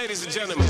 Ladies and gentlemen.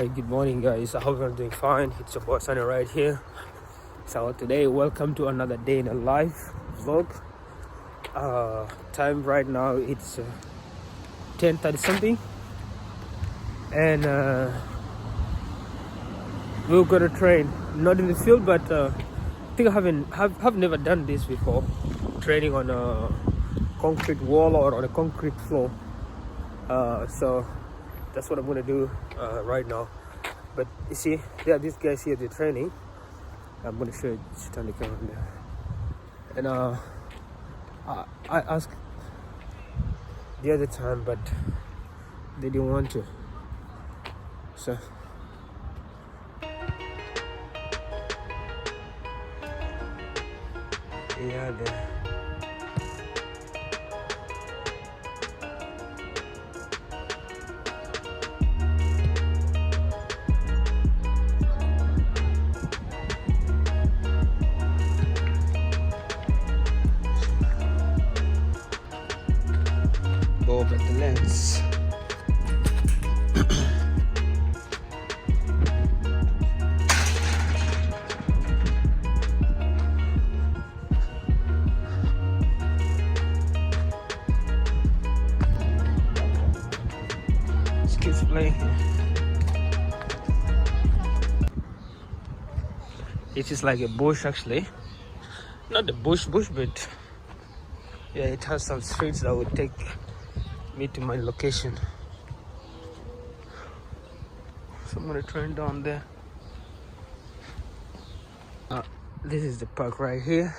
Hey, good morning guys, I hope you're doing fine. It's your boy Sunny right here. So today, welcome to another day in a life vlog. Time right now it's 10:30 something, and we're gonna train, not in the field, but I think have never done this before, training on a concrete wall or on a concrete floor. So that's what I'm gonna do right now. But you see, there are these guys here, they're training. I'm gonna show you, turn the camera on there. And I asked the other time, but they didn't want to. So yeah, there. Go over the lens. This kid's playing here. It is like a bush actually. Not the bush, but yeah, it has some streets that would take me to my location. So I'm gonna train down there. This is the park right here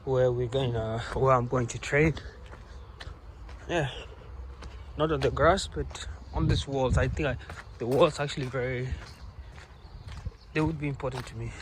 where I'm going to train. Yeah, not on the grass, but on these walls. I think the walls actually they would be important to me.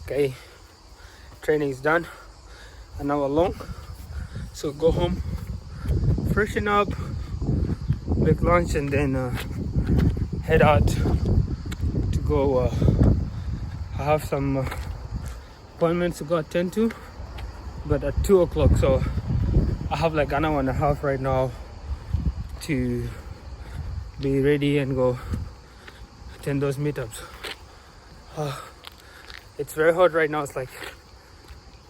Okay, training is done, an hour long. So go home, freshen up, make lunch, and then head out to go. I have some appointments to go attend to, but at 2 o'clock. So I have like an hour and a half right now to be ready and go attend those meetups. It's very hot right now. It's like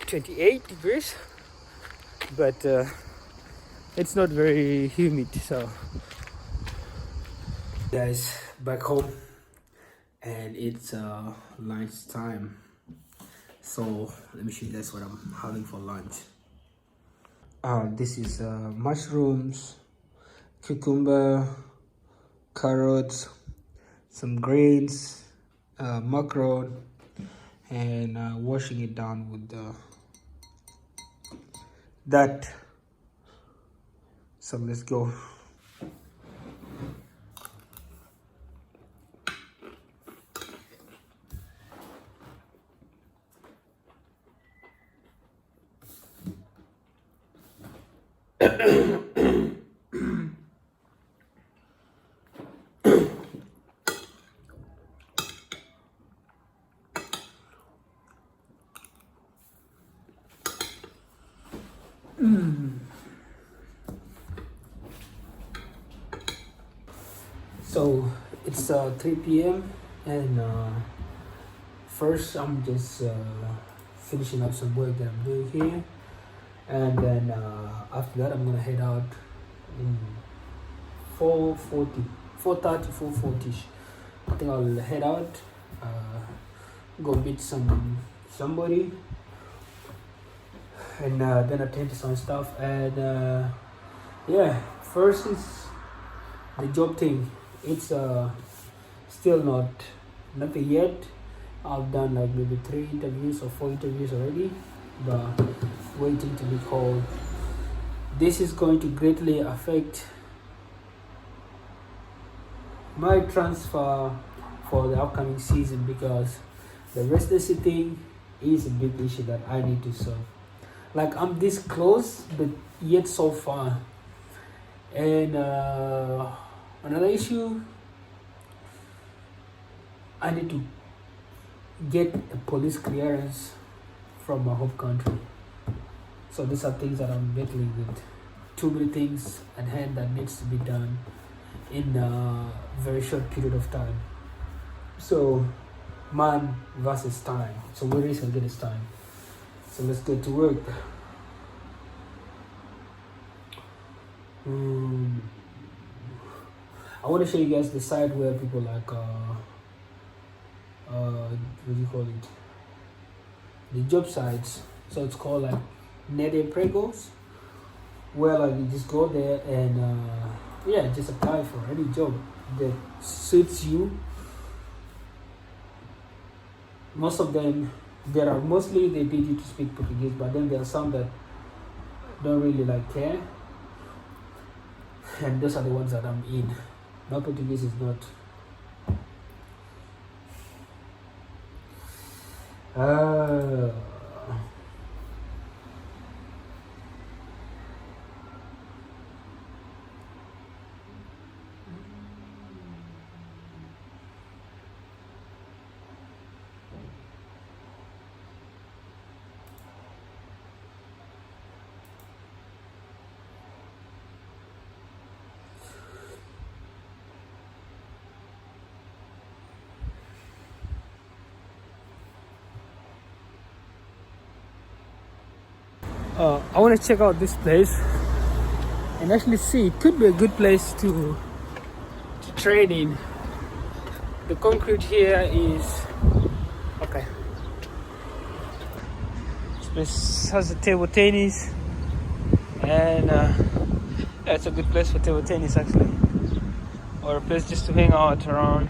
28 degrees, but it's not very humid. So guys, back home, and it's lunch time. So let me show you guys what I'm having for lunch. This is mushrooms, cucumber, carrots, some grains, macaron, and washing it down with that. So let's go. So it's 3 p.m. and first I'm just finishing up some work that I'm doing here, and then after that I'm gonna head out in 4:40, 4:30, 4:40ish. I think I'll head out, go meet somebody, and then attend to some stuff. And yeah, first is the job thing. It's still nothing yet. I've done like maybe 3 interviews or 4 interviews already, but waiting to be called. This is going to greatly affect my transfer for the upcoming season, because the residency thing is a big issue that I need to solve. Like, I'm this close, but yet so far. And another issue, I need to get a police clearance from my home country. So these are things that I'm battling with. Too many things at hand that needs to be done in a very short period of time. So man versus time. So where is gonna get his time? So let's get to work. I want to show you guys the side where people like what do you call it? The job sites. So it's called like net empregos, where like you just go there and yeah, just apply for any job that suits you. Most of them, there are mostly they need you to speak Portuguese, but then there are some that don't really like care, and those are the ones that I'm in. My Portuguese is not I want to check out this place and actually see. It could be a good place to train in. The concrete here is okay. This place has a table tennis, and yeah, it's a good place for table tennis actually, or a place just to hang out around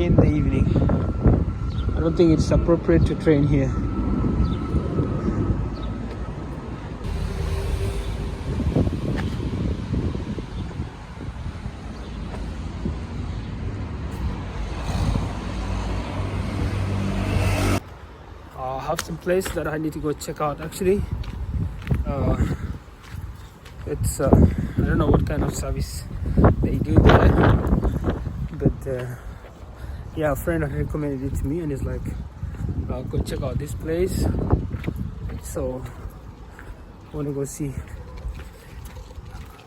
in the evening. I don't think it's appropriate to train here. have some place that I need to go check out actually. It's I don't know what kind of service they do there, but yeah, a friend recommended it to me and it's like, go check out this place. So I want to go see.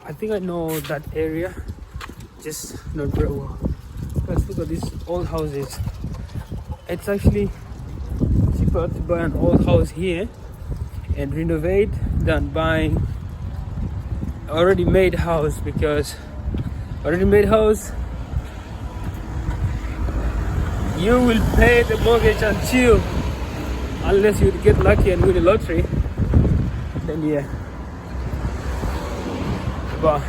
I think I know that area, just not very well. Let's look at these old houses. It's actually cheaper to buy an old house here and renovate than buying already made house, because already made house you will pay the mortgage until, unless you get lucky and win the lottery, then yeah. But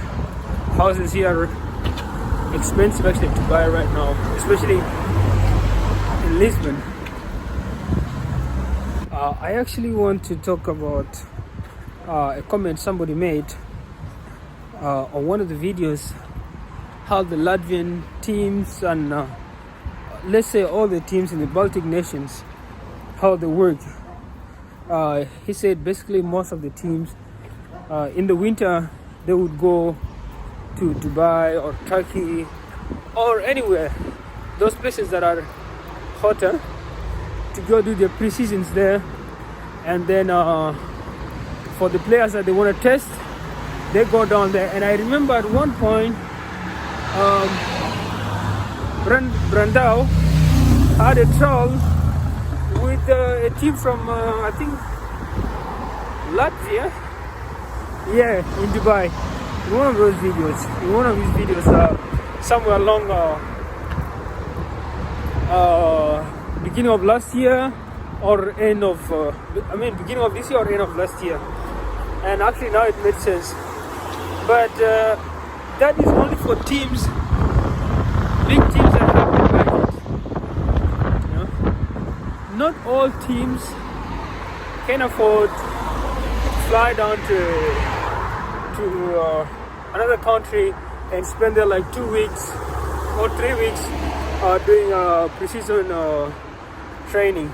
houses here are expensive actually to buy right now, especially in Lisbon. I actually want to talk about a comment somebody made on one of the videos, how the Latvian teams and let's say all the teams in the Baltic nations, how they work. He said basically most of the teams in the winter they would go to Dubai or Turkey or anywhere, those places that are hotter, to go do their pre-seasons there, and then for the players that they want to test, they go down there. And I remember at one point Brandao had a trial with a team from I think Latvia, yeah, in Dubai. In one of those videos, in one of his videos, somewhere along beginning of last year or end of beginning of this year or end of last year. And actually now it makes sense, but that is only for teams, big teams that have the budget, you know? Not all teams can afford to fly down to another country and spend there like 2 weeks or 3 weeks doing pre-season training.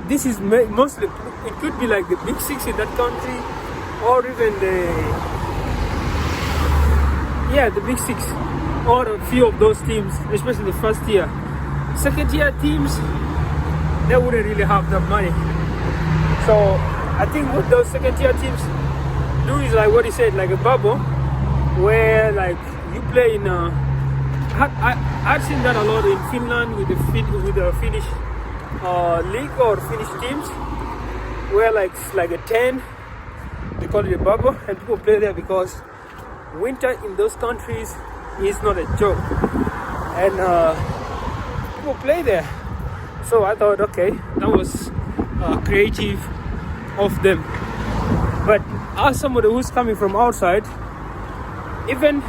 This is mostly, it could be like the big six in that country, or even the big six, or a few of those teams, especially the first tier. Second tier teams, they wouldn't really have that money. So I think what those second tier teams do is like what he said, like a bubble, where like you play in I've seen that a lot in Finland with the Finnish league or Finnish teams, where like it's like a 10, they call it a bubble, and people play there because winter in those countries is not a joke, and people play there. So I thought, okay, that was creative of them. But as somebody who's coming from outside, even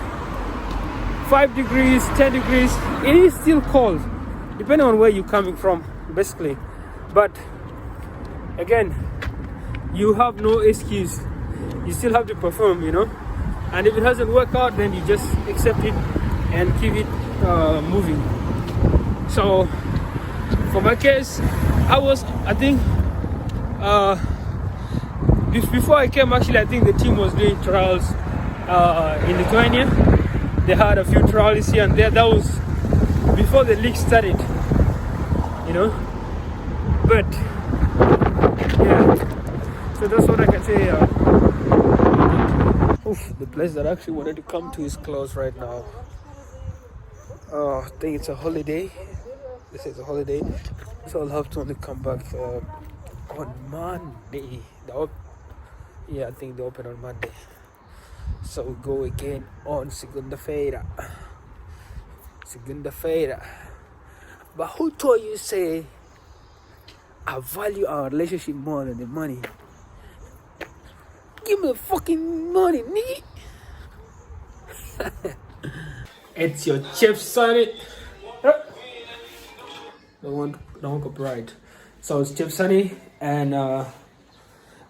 5 degrees, 10 degrees, it is still cold, depending on where you're coming from, basically. But again, you have no excuse. You still have to perform, you know. And if it hasn't worked out, then you just accept it and keep it moving. So for my case, I think before I came, actually, I think the team was doing trials in Lithuania. They had a few trials here and there. That was before the league started, you know. But yeah, so that's what I can say. The place that I actually wanted to come to is closed right now. I think it's a holiday. This is a holiday, so I'll have to only come back on Monday. I think they open on Monday. So we go again on segunda-feira. But who told you say I value our relationship more than the money? Give me the fucking money, nigga. It's your chef, Sonny. Don't copyright. So it's Chef Sunny, and I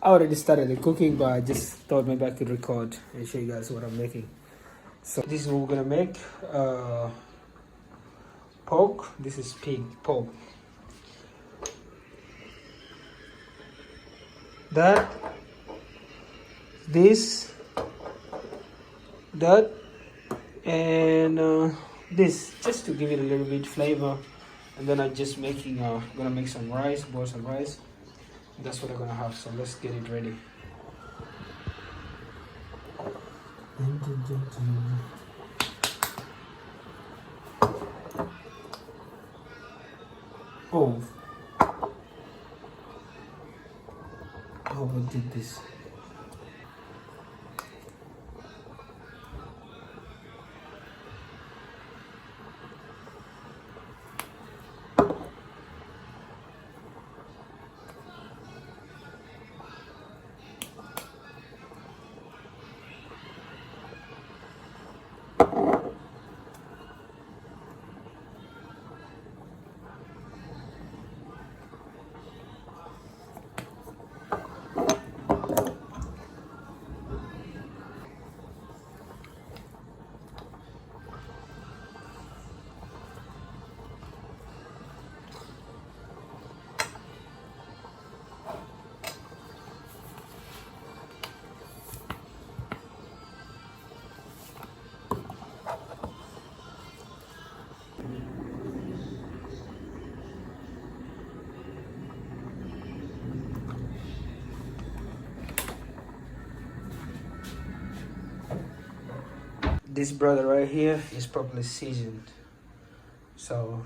already started the cooking, but I just thought maybe I could record and show you guys what I'm making. So this is what we're gonna make. Pork. This is pig pork. that, this, that, and this, just to give it a little bit flavor. And then I'm just making gonna make some rice, boil some rice. That's what I'm gonna have. So let's get it ready. Oh, I hope I did this. This brother right here is properly seasoned. So,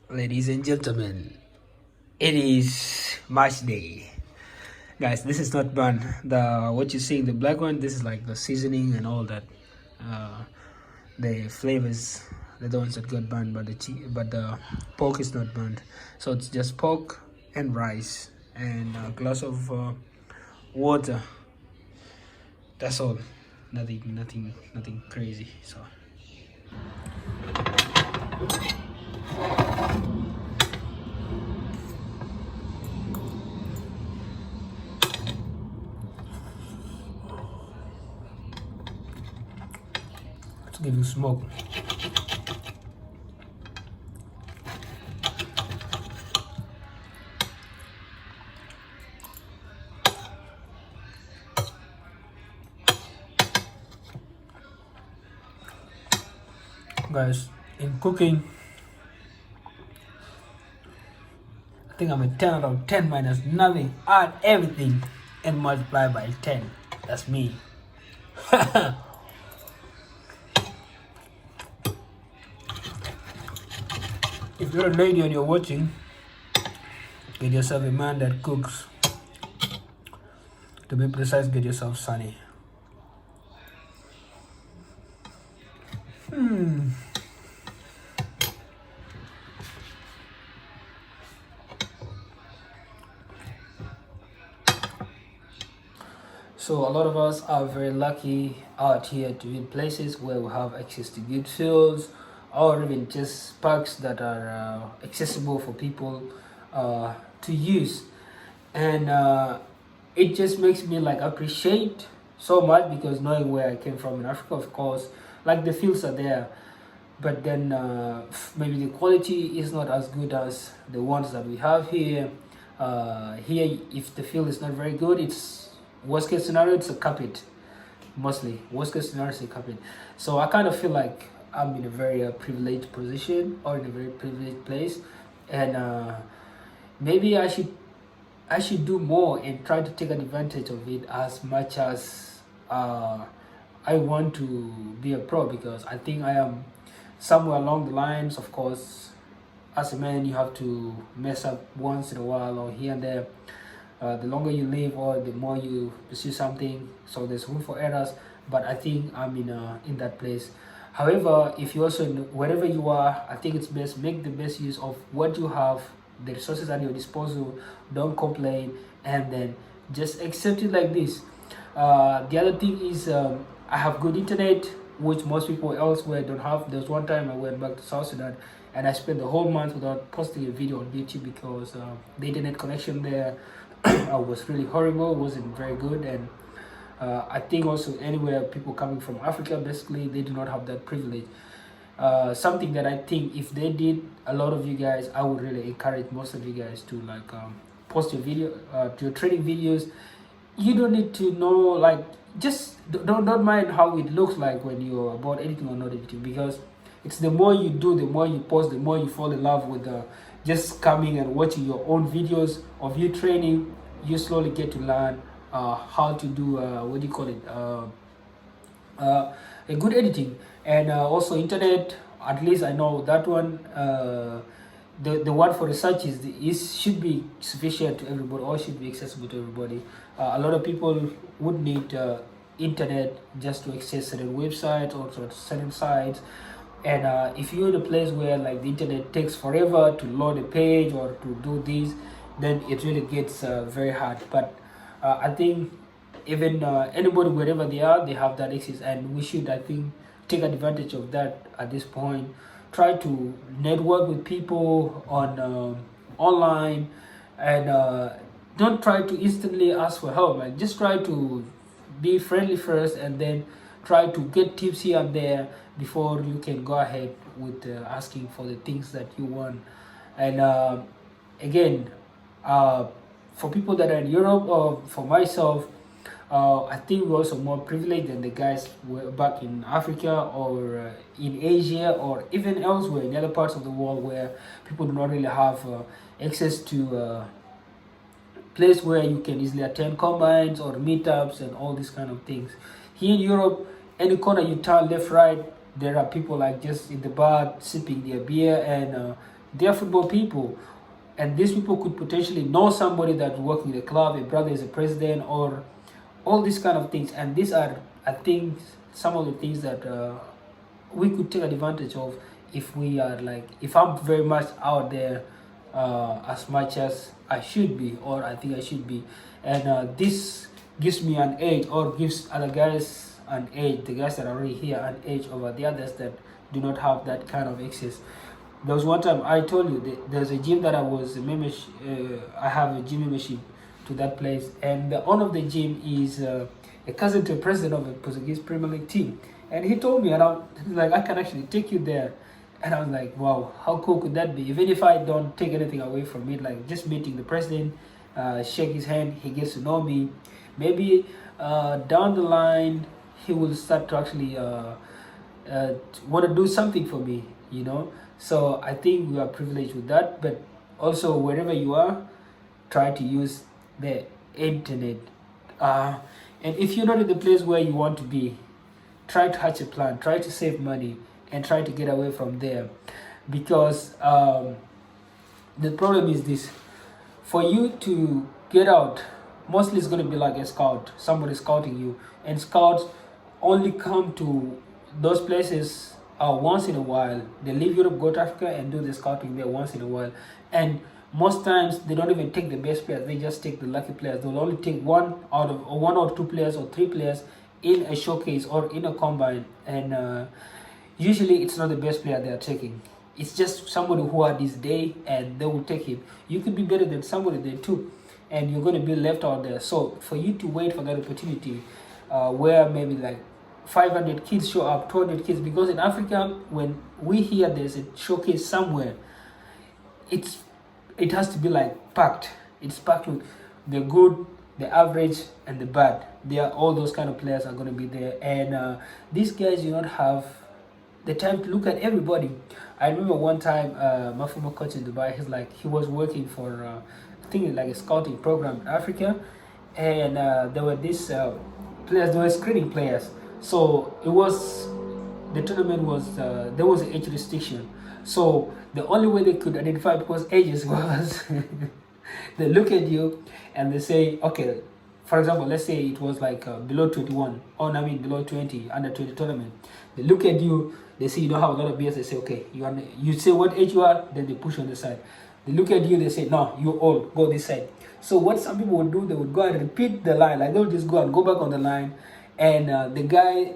ladies and gentlemen, it is match day. Guys, this is not bun. The what you see in the black one, this is like the seasoning and all that. The flavors, they're the ones that got burned, but the pork is not burned. So it's just pork and rice and a glass of water. That's all. Nothing crazy. So. Let's give you smoke. Guys, in cooking, I think I'm a 10 out of 10 minus nothing. Add everything and multiply by 10. That's me. If you're a lady and you're watching, get yourself a man that cooks. To be precise, get yourself Sunny. So a lot of us are very lucky out here to be in places where we have access to good fields or even just parks that are accessible for people to use. And it just makes me like appreciate so much, because knowing where I came from in Africa, of course, like the fields are there, but then maybe the quality is not as good as the ones that we have here. Here, if the field is not very good, it's worst case scenario, it's a carpet. Mostly worst case scenario is a carpet. So I kind of feel like I'm in a very privileged position, or in a very privileged place, and maybe I should do more and try to take advantage of it as much as I want to be a pro, because I think I am somewhere along the lines. Of course, as a man, you have to mess up once in a while or here and there. The longer you live, or the more you pursue something, so there's room for errors. But I think I'm in that place. However, if you also wherever you are, I think it's best, make the best use of what you have, the resources at your disposal. Don't complain, and then just accept it like this. The other thing is, I have good internet, which most people elsewhere don't have. There's one time I went back to South Sudan, and I spent the whole month without posting a video on YouTube because the internet connection there was really horrible, wasn't very good. And I think also anywhere people coming from Africa, basically they do not have that privilege. something that I think if they did, a lot of you guys, I would really encourage most of you guys to like post your video, your training videos. You don't need to know, like, just don't mind how it looks like when you're about editing or not editing, because it's the more you do, the more you post, the more you fall in love with just coming and watching your own videos of you training. You slowly get to learn how to do what do you call it, a good editing. And also internet, at least I know that one, the one for research is should be sufficient to everybody, or should be accessible to everybody. A lot of people would need internet just to access certain websites or certain sites. And if you're in a place where like the internet takes forever to load a page or to do this, then it really gets very hard. But I think even anybody, wherever they are, they have that access, and we should, I think, take advantage of that at this point. Try to network with people on online, and don't try to instantly ask for help. Like, just try to be friendly first, and then try to get tips here and there before you can go ahead with asking for the things that you want. And again, for people that are in Europe, or for myself, I think we're also more privileged than the guys were back in Africa, or in Asia, or even elsewhere in other parts of the world where people do not really have access to place where you can easily attend combines or meetups and all these kind of things. Here in Europe, any corner you turn left, right, there are people like just in the bar sipping their beer, and they're football people. And these people could potentially know somebody that's working in the club, a brother is a president, or all these kind of things. And these are, I think, some of the things that we could take advantage of if we are like, if I'm very much out there as much as I should be, or I think I should be. And this gives me an edge, or gives other guys an edge, the guys that are already here, an edge over the others that do not have that kind of access. There was one time I told you there's a gym that I was a membership, I have a gym membership to that place, and the owner of the gym is a cousin to the president of a Portuguese Premier League team. And he told me, and I was like, I can actually take you there. And I was like, wow, how cool could that be? Even if I don't take anything away from it, like just meeting the president, shake his hand, he gets to know me. Maybe down the line, he will start to actually want to do something for me, you know. So I think we are privileged with that. But also, wherever you are, try to use the internet. And if you're not in the place where you want to be, try to hatch a plan, try to save money, and try to get away from there. Because the problem is this: for you to get out, mostly it's going to be like a scout, somebody scouting you. And scouts only come to those places once in a while. They leave Europe, go to Africa, and do the scouting there once in a while. And most times they don't even take the best players, they just take the lucky players. They'll only take one or two players or three players in a showcase or in a combine. And usually it's not the best player they are taking. It's just somebody who had this day, and they will take him. You could be better than somebody there too, and you're going to be left out there. So for you to wait for that opportunity, where maybe like 500 kids show up, 200 kids, because in Africa, when we hear there's a showcase somewhere, it has to be like packed. It's packed with the good, the average, and the bad. All those kind of players are going to be there, and these guys do not have the time to look at everybody. I remember one time, my former coach in Dubai, he was working for I think like a scouting program in Africa, and there were these players, they were screening players. So the tournament was, there was an age restriction. So the only way they could identify people's ages was they look at you and they say, okay, for example, let's say it was like below 21, or I mean below 20, under 20 tournament. They look at you, they see you don't have a lot of beers, they say, okay, you say what age you are, then they push on the side. They look at you, they say, no, you're old, go this side. So what some people would do, they would go and repeat the line, like they'll just go and go back on the line, and the guy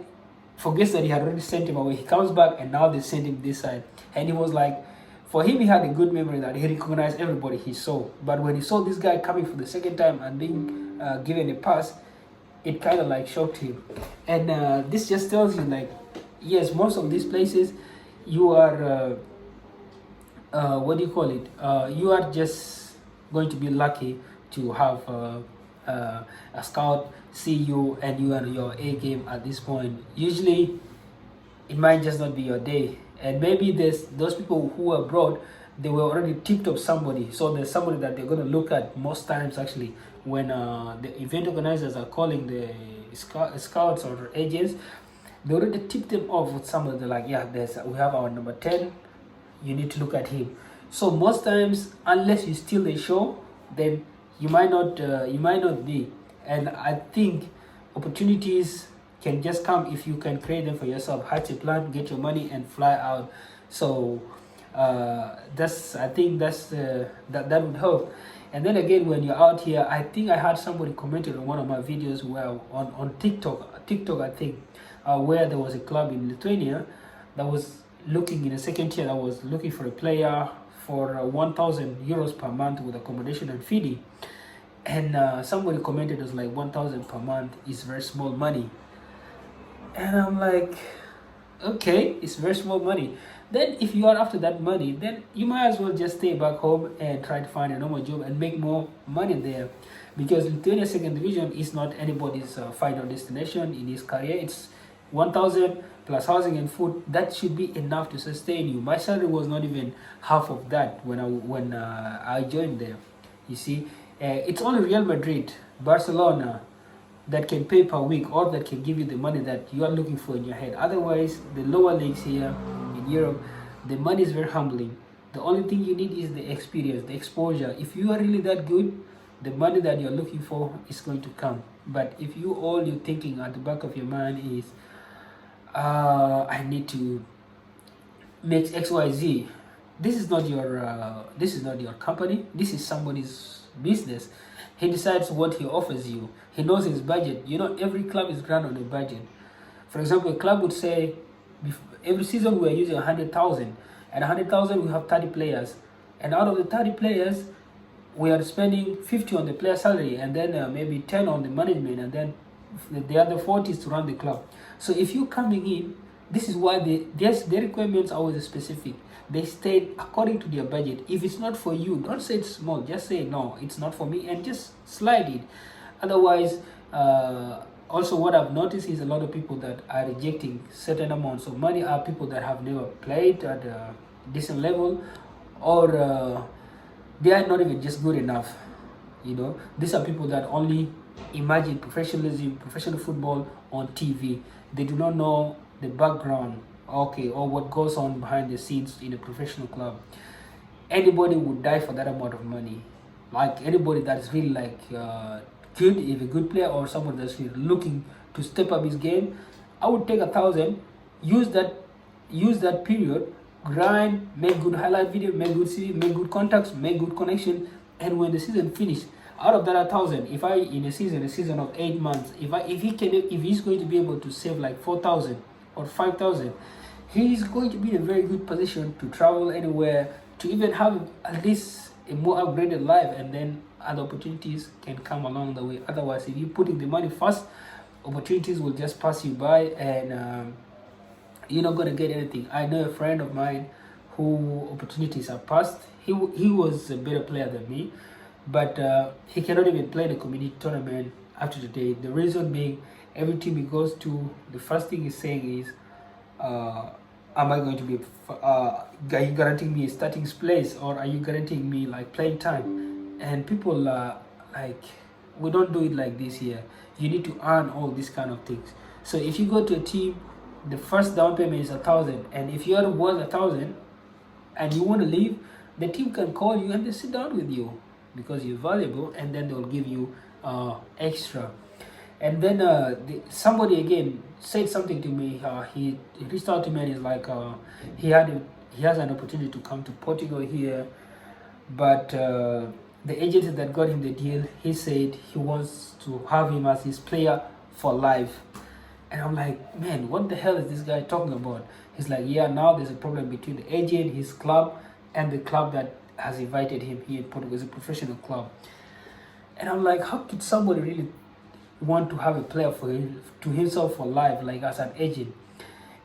forgets that he had already sent him away. He comes back, and now they send him this side. And he was like, for him, he had a good memory that he recognized everybody he saw. But when he saw this guy coming for the second time and being given a pass, it kind of like shocked him. And this just tells you, like, yes, most of these places, you are what do you call it? You are just going to be lucky to have a scout see you and you are your A game at this point. Usually, it might just not be your day, and maybe there's those people who are abroad. They were already tipped of somebody, so there's somebody that they're going to look at most times actually when the event organizers are calling the scouts or agents. They already tipped them off with somebody. They're like, yeah, there's we have our number 10, you need to look at him. So most times, unless you steal the show, then you might not be. And I think opportunities can just come if you can create them for yourself. Hatch a plan, get your money, and fly out. So that's I think that would help. And then again, when you're out here, I think I had somebody commented on one of my videos where on TikTok I think, where there was a club in Lithuania that was looking in a second tier that was looking for a player for 1,000 euros per month with accommodation and feeding. And somebody commented, it was like 1,000 per month is very small money. And I'm like, okay, it's very small money. Then if you are after that money, then you might as well just stay back home and try to find a normal job and make more money there. Because Lithuania second division is not anybody's final destination in his career. It's 1,000 plus housing and food. That should be enough to sustain you. My salary was not even half of that when I joined there. You see, it's only Real Madrid, Barcelona, that can pay per week or that can give you the money that you are looking for in your head. Otherwise, the lower leagues here in Europe, the money is very humbling. The only thing you need is the experience, the exposure. If you are really that good, the money that you're looking for is going to come. But if all you're thinking at the back of your mind is, I need to make XYZ, this is not your company. This is somebody's business. He decides what he offers you. He knows his budget. You know, every club is run on a budget. For example, a club would say, every season we're using 100,000. At 100,000, we have 30 players. And out of the 30 players, we are spending 50 on the player salary, and then maybe 10 on the management, and then the other 40 is to run the club. So if you're coming in, this is why their requirements are always specific. They state according to their budget. If it's not for you, don't say it's small. Just say, no, it's not for me, and just slide it. Otherwise, also what I've noticed is a lot of people that are rejecting certain amounts of money are people that have never played at a decent level, or they are not even just good enough. You know, these are people that only imagine professionalism, professional football on TV. They do not know the background, okay, or what goes on behind the scenes in a professional club. Anybody would die for that amount of money. Like anybody that is really like good, if a good player or someone that's really looking to step up his game, I would take 1,000, use that period, grind, make good highlight video, make good CV, make good contacts, make good connection, and when the season finished, out of that 1,000, if I in a season of 8 months, if he's going to be able to save like 4,000 or 5,000, he is going to be in a very good position to travel anywhere, to even have at least a more upgraded life, and then other opportunities can come along the way. Otherwise, if you put in the money first, opportunities will just pass you by, and you're not gonna get anything. I know a friend of mine who opportunities are passed. He was a better player than me, but he cannot even play the community tournament after today. The reason being, every team he goes to, the first thing he's saying is, am I going to be, are you guaranteeing me a starting place, or are you guaranteeing me like playing time? And people like, we don't do it like this here. You need to earn all these kind of things. So if you go to a team, the first down payment is 1,000, and if you're worth 1,000 and you want to leave, the team can call you and they sit down with you because you're valuable, and then they'll give you extra. And then somebody again said something to me. He reached out to me and he's like, he has an opportunity to come to Portugal here, but the agent that got him the deal, he said he wants to have him as his player for life. And I'm like, man, what the hell is this guy talking about? He's like, yeah, now there's a problem between the agent, his club, and the club that has invited him here in Portugal. It's a professional club. And I'm like, how could somebody really want to have a player to himself for life, like as an agent?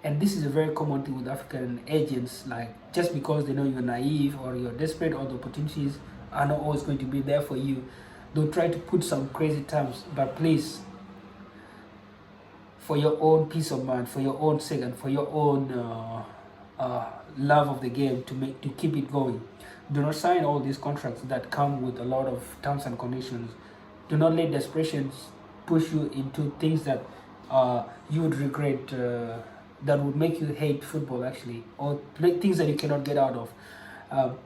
And this is a very common thing with African agents. Like, just because they know you're naive or you're desperate, or the opportunities are not always going to be there for you, they'll try to put some crazy terms. But please, for your own peace of mind, for your own sake, and for your own love of the game, to keep it going, do not sign all these contracts that come with a lot of terms and conditions. Do not let desperation push you into things that you would regret, that would make you hate football actually, or things that you cannot get out of.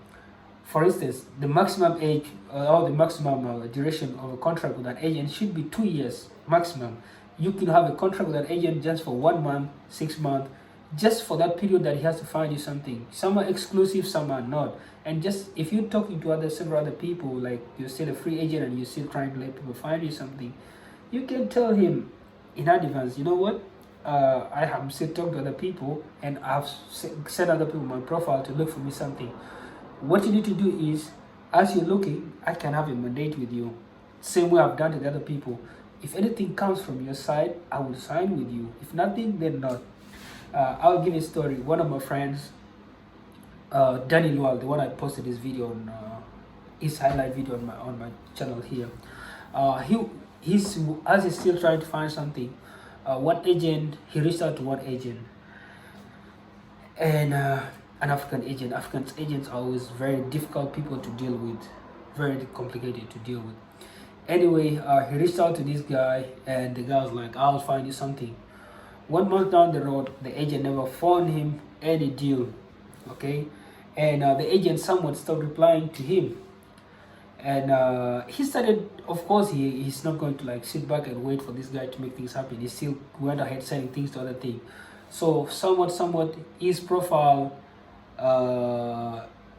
For instance, the maximum age or the maximum duration of a contract with an agent should be 2 years maximum. You can have a contract with an agent just for 1 month, 6 months, just for that period that he has to find you something. Some are exclusive, some are not. And just if you're talking to several other people, like you're still a free agent and you're still trying to let people find you something, you can tell him in advance, you know what, I have still talking to other people, and I've sent other people my profile to look for me something. What you need to do is, as you're looking, I can have a mandate with you, same way I've done to the other people. If anything comes from your side, I will sign with you. If nothing, then not. I'll give you a story. One of my friends, Danny Lual, the one I posted this video on, his highlight video on my channel here. He's still trying to find something. He reached out to one agent, and an African agent. African agents are always very difficult people to deal with, very complicated to deal with. Anyway, he reached out to this guy, and the guy was like, I'll find you something. 1 month down the road, the agent never found him any deal, okay? And the agent somewhat stopped replying to him. And he started, of course, he's not going to like sit back and wait for this guy to make things happen. He still went ahead sending things to other things. So somewhat, his profile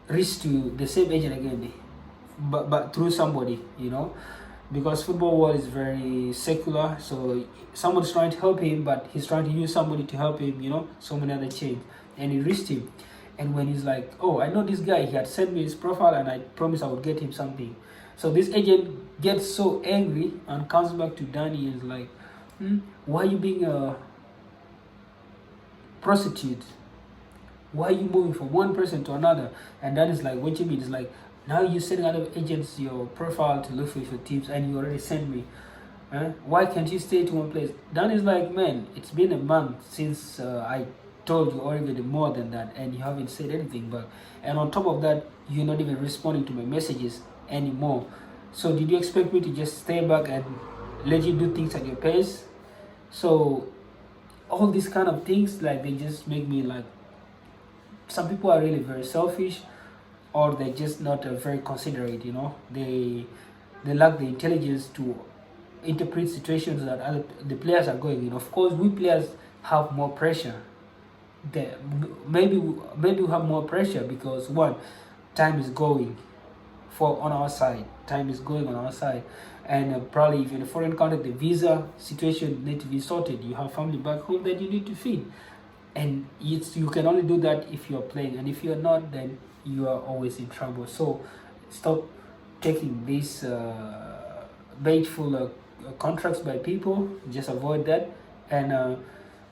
reached to the same agent again, but through somebody, you know, because football world is very secular. So someone's trying to help him, but he's trying to use somebody to help him, you know, so many other chains, and he reached him. And when he's like, oh, I know this guy, he had sent me his profile and I promised I would get him something. So this agent gets so angry and comes back to Danny and is like, why are you being a prostitute? Why are you moving from one person to another? And Danny's like, what you mean? It's like, now you're sending other agents your profile to look for your tips, and you already sent me. Why can't you stay to one place? Danny's like, man, it's been a month since I told you, or even more than that, and you haven't said anything. And on top of that, you're not even responding to my messages anymore. So did you expect me to just stay back and let you do things at your pace? So all these kind of things, like, they just make me like, some people are really very selfish, or they're just not very considerate, you know. They lack the intelligence to interpret situations that the players are going in. Of course, we players have more pressure. Maybe we have more pressure because, one, time is going on our side. Time is going on our side, and probably if you're in a foreign country, the visa situation need to be sorted. You have family back home that you need to feed, and you can only do that if you're playing, and if you're not, then you are always in trouble. So stop taking these baitful contracts by people. Just avoid that, and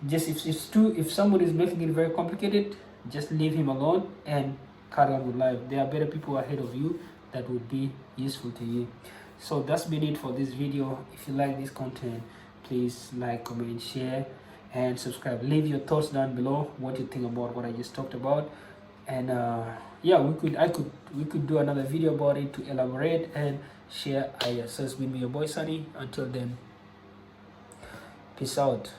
just if somebody is making it very complicated, just leave him alone and carry on with life. There are better people ahead of you that would be useful to you. So that's been it for this video. If you like this content, please like, comment, share, and subscribe. Leave your thoughts down below, what you think about what I just talked about. And yeah, we could do another video about it to elaborate and share ideas. So it's been me, your boy Sunny. Until then, peace out.